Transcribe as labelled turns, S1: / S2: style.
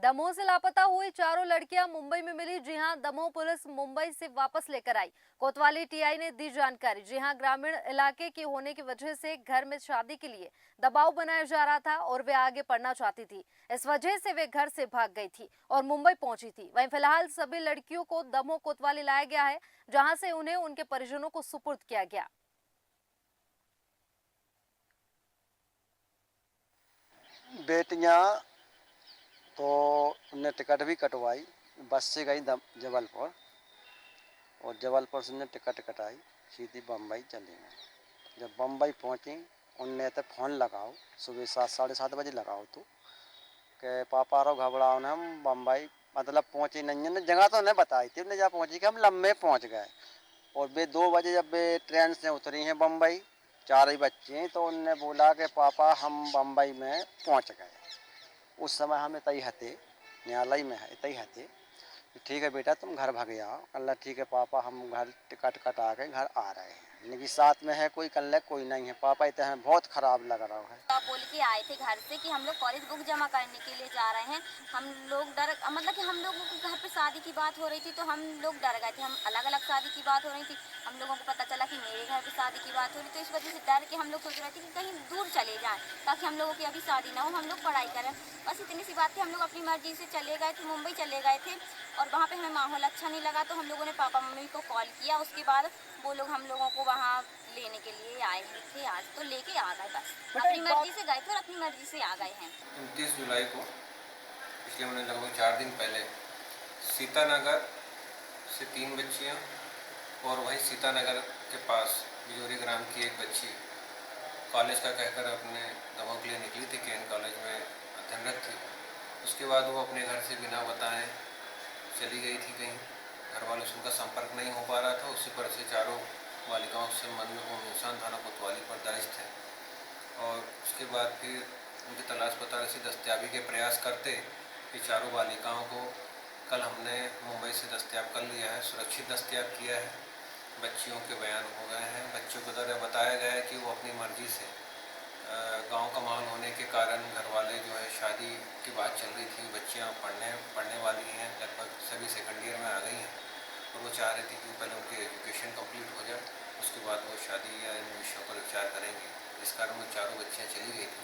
S1: दमोह से लापता हुई चारों लड़कियां मुंबई में मिली। जी हां, दमोह पुलिस मुंबई से वापस लेकर आई। कोतवाली टीआई ने दी जानकारी। जी हां, ग्रामीण इलाके के होने की वजह से घर में शादी के लिए दबाव बनाया जा रहा था और वे आगे पढ़ना चाहती थी। इस वजह से वे घर से भाग गई थी और मुंबई पहुंची थी। वहीं फिलहाल सभी लड़कियों को दमोह कोतवाली लाया गया है, जहां से उन्हें उनके परिजनों को सुपुर्द किया गया।
S2: बेटियां तो उनने टिकट भी कटवाई, बस से गई जबलपुर, और जबलपुर से उनने टिकट कटाई, सीधी बम्बई चली गई। जब बम्बई पहुंची, उनने तो फ़ोन लगाओ, सुबह 7 साढ़े 7 बजे लगाओ तो कि पापा रो घबराओ ना, हम बम्बई मतलब पहुंची नहीं है। जगह तो उन्हें बताई थी, उन्हें जहाँ पहुंची कि हम लम्बे पहुंच गए। और वे 2 बजे जब वे ट्रेन से उतरी हैं बम्बई, 4 ही बच्चे हैं, तो उनने बोला कि पापा हम बम्बई में पहुंच गए। उस समय हम इतई हते, न्यायालय में इतई हते। ठीक है बेटा, तुम घर भाग आओ। कल ठीक है पापा, हम घर टिकट कटा के घर आ रहे हैं, लेकिन साथ में है कोई, कल कोई नहीं है पापा, इतना हमें बहुत खराब लग रहा है।
S3: आप बोल के आए थे घर से कि हम लोग कॉलेज बुक जमा करने के लिए जा रहे हैं। हम लोग डर मतलब कि हम लोगों के घर पे शादी की बात हो रही थी, तो हम लोग डर गए थे। हम अलग अलग शादी की बात हो रही थी, हम लोगों को पता चला कि मेरे घर पे शादी की बात हो रही, तो इस वजह से डर के हम लोग सोच रहे थे कि कहीं दूर चले जाएं, ताकि हम लोगों की अभी शादी ना हो, हम लोग पढ़ाई करें। बस इतनी सी बात थी। हम लोग अपनी मर्जी से चले गए थे, मुंबई चले गए थे, और वहाँ पे हमें माहौल अच्छा नहीं लगा, तो हम लोगों ने पापा मम्मी को कॉल किया। उसके बाद वो लोग हम लोगों को वहाँ लेने के लिए आए थे। आज तो लेके आ गए, बस अपनी मर्जी से गए थे और अपनी मर्जी से आ गए हैं।
S4: 29 जुलाई को, पिछले महीने लगभग 4 दिन पहले, सीतानगर से 3 बच्चियाँ और वहीं सीतानगर के पास बिजोरी ग्राम की एक बच्ची कॉलेज का कहकर अपने दमोह के लिए निकली थी, के एन कॉलेज में अध्ययनरत थी। उसके बाद वो अपने घर से बिना बताए चली गई थी कहीं। घर वालों से उनका संपर्क नहीं हो पा रहा था। उसी पर से चारों बालिकाओं से संबंध में निशान थाना कोतवाली पर दर्ज थे, और उसके बाद फिर उनकी तलाश पता से दस्तयाबी के प्रयास करते ये चारों बालिकाओं को कल हमने मुंबई से दस्तयाब कर लिया है, सुरक्षित दस्तयाब किया है। बच्चियों के बयान हो गए हैं। बच्चों को द्वारा बताया गया है कि वो अपनी मर्जी से, गांव का माहौल होने के कारण घर वाले जो है, शादी की बात चल रही थी, बच्चियां पढ़ने वाली हैं, लगभग सभी सेकंड ईयर में आ गई हैं, और वो चाह रही थी कि पहले उनकी एजुकेशन कंप्लीट हो जाए, उसके बाद वो शादी या इन विषयों पर विचार करेंगे। इस कारण वो चारों बच्चियाँ चली गई थी।